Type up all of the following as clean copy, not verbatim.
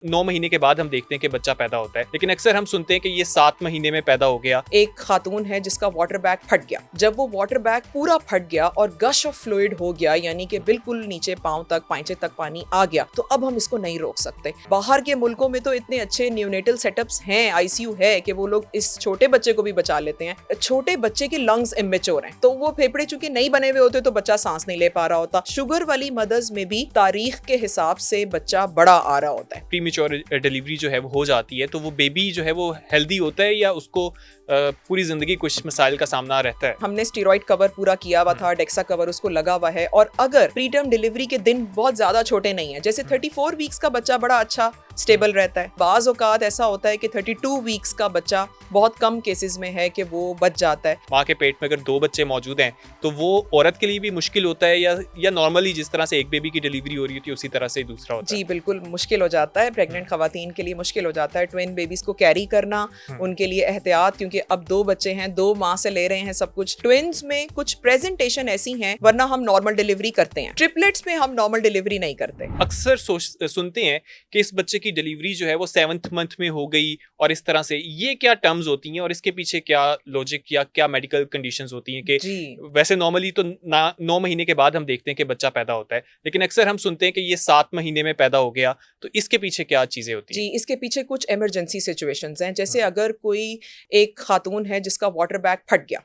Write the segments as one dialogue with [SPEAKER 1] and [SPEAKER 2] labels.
[SPEAKER 1] 9 महीने के बाद हम देखते हैं कि बच्चा पैदा होता है, लेकिन अक्सर हम सुनते हैं कि ये 7 महीने में पैदा हो गया।
[SPEAKER 2] एक खातून है जिसका वाटर बैग फट गया। जब वो वाटर बैग पूरा फट गया और गश ऑफ फ्लूइड हो गया, यानी कि बिल्कुल नीचे पांव तक, पांचे तक पानी आ गया, तो अब हम इसको नहीं रोक सकते। बाहर के मुल्कों में तो इतने अच्छे न्यूनेटल सेटअप्स हैं, आईसीयू है कि वो लोग इस छोटे बच्चे को भी बचा लेते हैं। छोटे बच्चे के लंग्स इमेच्योर हैं, तो वो फेफड़े चूंकि नहीं बने हुए होते तो बच्चा सांस नहीं ले पा रहा होता। शुगर वाली मदर्स में भी तारीख के हिसाब से बच्चा बड़ा आ रहा होता है।
[SPEAKER 1] प्रीमेच्योर डिलीवरी जो है वो हो जाती है, तो वो बेबी जो है वो हेल्दी होता है या उसको पूरी जिंदगी कुछ मसाइल का सामना रहता है?
[SPEAKER 2] हमने स्टेरॉइड कवर पूरा किया हुआ था, डेक्सा कवर उसको लगा हुआ है। और अगर प्री टर्म डिलीवरी के दिन बहुत ज्यादा छोटे नहीं है, जैसे 34 वीक्स का बच्चा बड़ा अच्छा स्टेबल रहता है। बाज औकात ऐसा होता है कि 32 वीक्स का बच्चा बहुत कम केसेस में है कि वो बच जाता है।
[SPEAKER 1] माँ के पेट में अगर 2 बच्चे मौजूद हैं तो वो औरत के लिए भी मुश्किल होता है या नॉर्मली जिस तरह से एक बेबी की डिलीवरी हो रही होती है उसी तरह से दूसरा होता है?
[SPEAKER 2] जी बिल्कुल मुश्किल हो जाता है, प्रेग्नेंट खवातीन के लिए मुश्किल हो जाता है ट्विन बेबीज को कैरी करना, उनके लिए एहतियात, क्योंकि अब 2 बच्चे हैं, 2 माँ से ले रहे हैं सब कुछ। ट्विन्स में कुछ प्रेजेंटेशन ऐसी हैं, वरना हम नॉर्मल डिलीवरी करते हैं। ट्रिपलेट्स में हम नॉर्मल डिलीवरी नहीं करते।
[SPEAKER 1] अक्सर सुनते हैं कि इस बच्चे की डिलीवरी जो है वो 7th मंथ में हो गई और इस तरह से, ये क्या टर्म्स होती हैं और इसके पीछे क्या लॉजिक या क्या मेडिकल कंडीशंस होती हैं? कि वैसे नॉर्मली तो 9 महीने के बाद हम देखते हैं कि बच्चा पैदा होता है, लेकिन अक्सर हम सुनते हैं कि ये 7 महीने में पैदा हो गया, तो इसके पीछे क्या चीजें होती हैं?
[SPEAKER 2] जी, इसके पीछे कुछ इमरजेंसी सिचुएशंस हैं। जैसे अगर कोई एक खातून है जिसका वाटर बैग फट गया,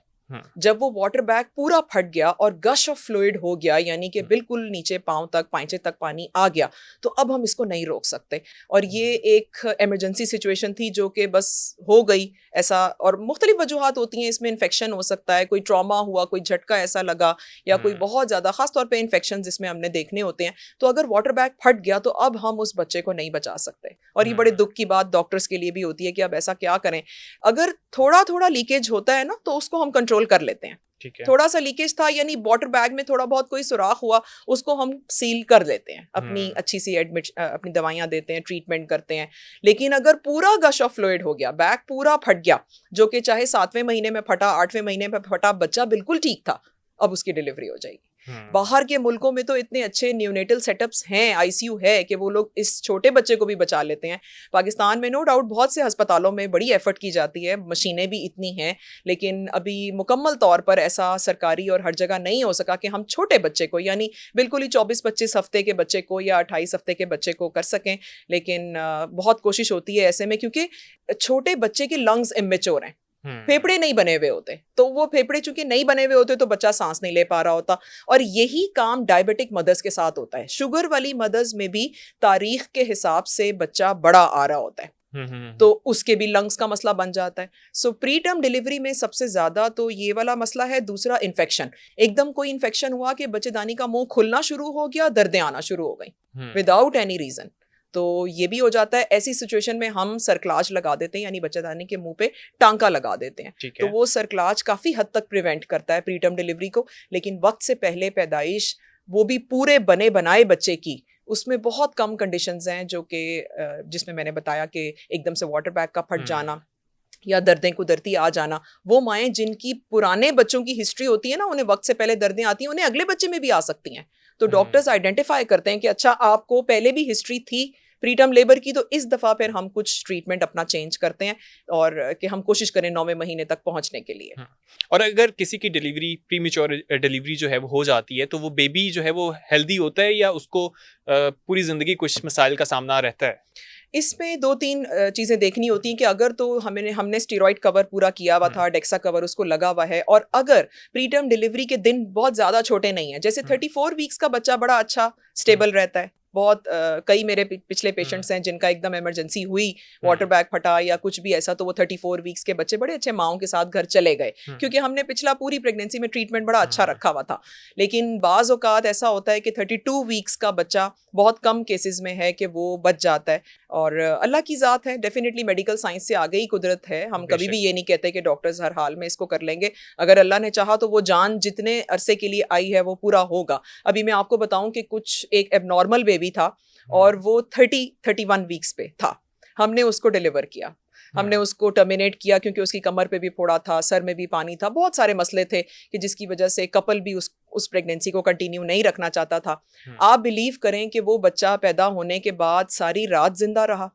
[SPEAKER 2] जब वो वाटर बैग पूरा फट गया और गश ऑफ फ्लूइड हो गया, यानी कि बिल्कुल नीचे पांव तक, पांचे तक पानी आ गया, तो अब हम इसको नहीं रोक सकते। और ये एक इमरजेंसी सिचुएशन थी जो कि बस हो गई ऐसा। और मुख्तलिफ वजूहात होती हैं इसमें, इन्फेक्शन हो सकता है, कोई ट्रॉमा हुआ, कोई झटका ऐसा लगा, या कोई बहुत ज़्यादा खास तौर पे इन्फेक्शन जिसमें हमने देखने होते हैं। तो अगर वाटर बैग फट गया तो अब हम उस बच्चे को नहीं बचा सकते। और ये बड़े दुख की बात डॉक्टर्स के लिए भी होती है कि अब ऐसा क्या करें। अगर थोड़ा थोड़ा लीकेज होता है ना, तो उसको हम कंट्रोल कर लेते हैं। थोड़ा सा लीकेज था, यानी वाटर बैग में थोड़ा बहुत कोई सुराख हुआ, उसको हम सील कर लेते हैं, अपनी अच्छी सी अपनी दवाइयां देते हैं, ट्रीटमेंट करते हैं। लेकिन अगर पूरा गश ऑफ फ्लूइड हो गया, बैग पूरा फट गया, जो कि चाहे 7वें महीने में फटा, 8वें महीने में फटा, बच्चा बिल्कुल ठीक था, अब उसकी डिलीवरी हो जाएगी। बाहर के मुल्कों में तो इतने अच्छे न्यूनेटल सेटअप्स हैं, आईसीयू है, कि वो लोग इस छोटे बच्चे को भी बचा लेते हैं। पाकिस्तान में नो डाउट बहुत से अस्पतालों में बड़ी एफर्ट की जाती है, मशीनें भी इतनी हैं, लेकिन अभी मुकम्मल तौर पर ऐसा सरकारी और हर जगह नहीं हो सका कि हम छोटे बच्चे को, यानी बिल्कुल ही 24-25 हफ्ते के बच्चे को या 28 हफ्ते के बच्चे को कर सकें। लेकिन बहुत कोशिश होती है ऐसे में, क्योंकि छोटे बच्चे के लंग्स इमेच्योर हैं, फेफड़े नहीं बने हुए होते, तो वो फेफड़े चूंकि नहीं बने हुए होते तो बच्चा सांस नहीं ले पा रहा होता। और यही काम डायबिटिक मदर्स के साथ होता है। शुगर वाली मदर्स में भी तारीख के हिसाब से बच्चा बड़ा आ रहा होता है, तो उसके भी लंग्स का मसला बन जाता है। सो प्री टर्म डिलीवरी में सबसे ज्यादा तो ये वाला मसला है। दूसरा, इन्फेक्शन। एकदम कोई इन्फेक्शन हुआ कि बच्चेदानी का मुंह खुलना शुरू हो गया, दर्दें आना शुरू हो गई विदाउट एनी रीजन, तो ये भी हो जाता है। ऐसी सिचुएशन में हम सरक्लाज लगा देते हैं, यानी बच्चेदानी के मुंह पे टांका लगा देते हैं। तो वो सरक्लाज काफी हद तक प्रिवेंट करता है प्री टर्म डिलीवरी को। लेकिन वक्त से पहले पैदाइश, वो भी पूरे बने बनाए बच्चे की, उसमें बहुत कम कंडीशंस हैं, जो कि जिसमें मैंने बताया कि एकदम से वाटर बैग का फट जाना या दर्दें कुदरती आ जाना। वो माएँ जिनकी पुराने बच्चों की हिस्ट्री होती है ना, उन्हें वक्त से पहले दर्दें आती हैं, उन्हें अगले बच्चे में भी आ सकती हैं। तो डॉक्टर्स आइडेंटिफाई करते हैं कि अच्छा, आपको पहले भी हिस्ट्री थी प्री टर्म लेबर की, तो इस दफ़ा फिर हम कुछ ट्रीटमेंट अपना चेंज करते हैं और कि हम कोशिश करें 9वें महीने तक पहुंचने के लिए।
[SPEAKER 1] और अगर किसी की डिलीवरी, प्रीमेच्योर डिलीवरी जो है वो हो जाती है, तो वो बेबी जो है वो हेल्दी होता है या उसको पूरी ज़िंदगी कुछ मसाइल का सामना रहता है?
[SPEAKER 2] इसमें 2-3 चीज़ें देखनी होती हैं कि अगर तो हमने स्टेरॉइड कवर पूरा किया हुआ था, डेक्सा कवर उसको लगा हुआ है, और अगर प्री टर्म डिलीवरी के दिन बहुत ज़्यादा छोटे नहीं है, जैसे 34 वीक्स का बच्चा बड़ा अच्छा स्टेबल रहता है। बहुत कई मेरे पिछले पेशेंट्स हैं जिनका एकदम इमरजेंसी हुई, वाटर बैग फटा या कुछ भी ऐसा, तो वो 34 वीक्स के बच्चे बड़े अच्छे माओं के साथ घर चले गए, क्योंकि हमने पिछला पूरी प्रेगनेंसी में ट्रीटमेंट बड़ा अच्छा रखा हुआ था। लेकिन बाज़ औकात ऐसा होता है कि 32 वीक्स का बच्चा बहुत कम केसेस में है कि वो बच जाता है। और अल्लाह की ज़ात है, डेफिनेटली मेडिकल साइंस से आगे ही कुदरत है। हम कभी भी ये नहीं कहते कि डॉक्टर्स हर हाल में इसको कर लेंगे। अगर अल्लाह ने चाहा तो वो जान जितने अरसे के लिए आई है वो पूरा होगा। अभी मैं आपको बताऊं कि कुछ एक एबनॉर्मल बेबी था और वो 31 वीक्स पे था, हमने उसको डिलीवर किया। हमने उसको टर्मिनेट किया क्योंकि उसकी कमर पे भी फोड़ा था, सर में भी पानी था, बहुत सारे मसले थे कि जिसकी वजह से कपल भी उस प्रेगनेंसी को कंटिन्यू नहीं रखना चाहता था। आप बिलीव करें कि वो बच्चा पैदा होने के बाद सारी रात जिंदा रहा।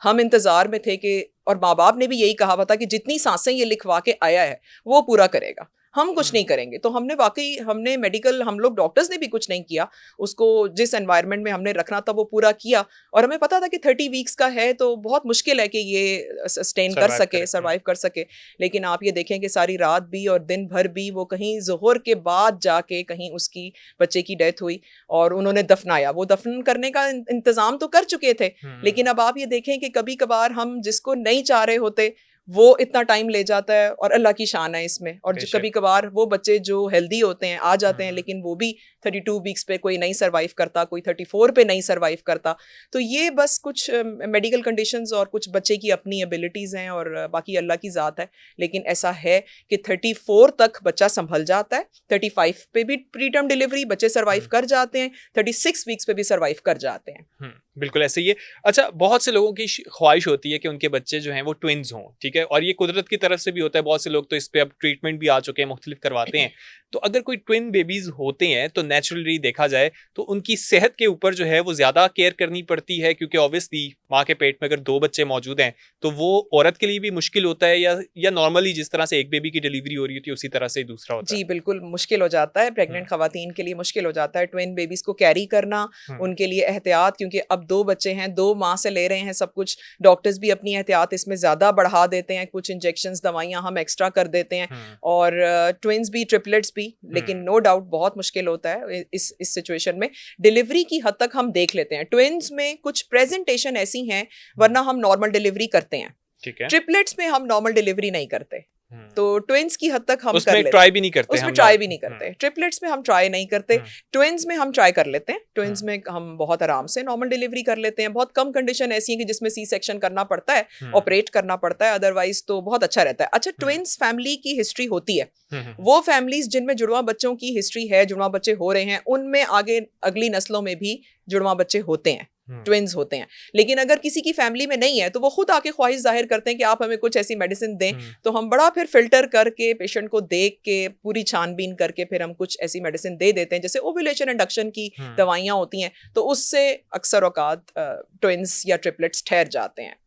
[SPEAKER 2] हम इंतजार में थे कि, और माँ बाप ने भी यही कहा हुआ था कि जितनी सांसें ये लिखवा के आया है वो पूरा करेगा, हम कुछ नहीं करेंगे। तो हमने मेडिकल, हम लोग डॉक्टर्स ने भी कुछ नहीं किया, उसको जिस एनवायरनमेंट में हमने रखना था वो पूरा किया। और हमें पता था कि 30 वीक्स का है तो बहुत मुश्किल है कि ये सस्टेन कर सके, सर्वाइव कर सके। लेकिन आप ये देखें कि सारी रात भी और दिन भर भी वो कहीं ज़ोहर के बाद जाके कहीं उसकी बच्चे की डेथ हुई और उन्होंने दफनाया। वो दफन करने का इंतज़ाम तो कर चुके थे, लेकिन अब आप ये देखें कि कभी कभार हम जिसको नहीं चाह रहे होते वो इतना टाइम ले जाता है, और अल्लाह की शान है इसमें। और कभी कभार वो बच्चे जो हेल्दी होते हैं आ जाते हैं, लेकिन वो भी 32 वीक्स पे कोई नहीं सर्वाइव करता, कोई 34 पे नहीं सर्वाइव करता। तो ये बस कुछ मेडिकल कंडीशंस और कुछ बच्चे की अपनी एबिलिटीज़ हैं और बाकी अल्लाह की ज़ात है। लेकिन ऐसा है कि 34 तक बच्चा संभल जाता है, 35 पे भी प्री टर्म डिलीवरी बच्चे सर्वाइव कर जाते हैं, 36 वीक्स पे भी सर्वाइव कर जाते हैं।
[SPEAKER 1] बिल्कुल ऐसे ही है। अच्छा, बहुत से लोगों की ख्वाहिश होती है कि उनके बच्चे जो हैं वो ट्विन्स हों, ठीक है, और ये कुदरत की तरफ से भी होता है। बहुत से लोग तो इस पे अब ट्रीटमेंट भी आ चुके हैं, मुख्तलिफ करवाते हैं। तो अगर कोई ट्विन बेबीज होते हैं तो नेचुरली देखा जाए तो उनकी सेहत के ऊपर जो है वो ज़्यादा केयर करनी पड़ती है, क्योंकि ऑब्वियसली माँ के पेट में अगर 2 बच्चे मौजूद हैं तो वो औरत के लिए भी मुश्किल होता है, या नॉर्मली जिस तरह से एक बेबी की डिलीवरी हो रही होती है उसी तरह से दूसरा होता है।
[SPEAKER 2] जी बिल्कुल, मुश्किल हो जाता है, प्रेग्नेंट खवातीन के लिए मुश्किल हो जाता है ट्विन बेबीज को कैरी करना, उनके लिए एहतियात, क्योंकि अब 2 बच्चे हैं, 2 माँ से ले रहे हैं सब कुछ। डॉक्टर्स भी अपनी एहतियात इसमें ज़्यादा बढ़ा देते हैं, कुछ इंजेक्शंस दवाइयाँ हम एक्स्ट्रा कर देते हैं, और ट्विन्स भी ट्रिपलेट्स भी। लेकिन नो डाउट बहुत मुश्किल होता है इस सिचुएशन में। डिलीवरी की हद तक हम देख लेते हैं, ट्विन्स में कुछ प्रेजेंटेशन ऐसी हैं, वरना हम नॉर्मल डिलीवरी करते हैं।
[SPEAKER 1] ठीक है।
[SPEAKER 2] ट्रिपलेट्स में हम नॉर्मल डिलीवरी नहीं करते, तो ट्विन्स की हद तक हम
[SPEAKER 1] उसमें
[SPEAKER 2] कर लेते हैं,
[SPEAKER 1] ट्राई भी नहीं करते,
[SPEAKER 2] उसमें ट्राई भी नहीं करते। ट्रिपलेट्स में हम ट्राई नहीं करते, ट्विन्स में हम ट्राई कर लेते हैं। ट्विन्स में हम बहुत आराम से नॉर्मल डिलीवरी कर लेते हैं। बहुत कम कंडीशन ऐसी है कि जिसमें सी सेक्शन करना पड़ता है, ऑपरेट करना पड़ता है, अदरवाइज तो बहुत अच्छा रहता है। अच्छा, ट्विन्स फैमिली की हिस्ट्री होती है, वो फैमिलीज जिनमें जुड़वा बच्चों की हिस्ट्री है, जुड़वा बच्चे हो रहे हैं, उनमें आगे अगली नस्लों में भी जुड़वा बच्चे होते हैं, ट्विन्स होते हैं। लेकिन अगर किसी की फैमिली में नहीं है तो वो खुद आके ख्वाहिश जाहिर करते हैं कि आप हमें कुछ ऐसी मेडिसिन दें, तो हम बड़ा फिर फिल्टर करके पेशेंट को देख के पूरी छानबीन करके फिर हम कुछ ऐसी मेडिसिन दे देते हैं, जैसे ओव्यूलेशन इंडक्शन की दवाइयाँ होती हैं, तो उससे अक्सर औकात ट्विन्स या ट्रिपलेट्स ठहर जाते हैं।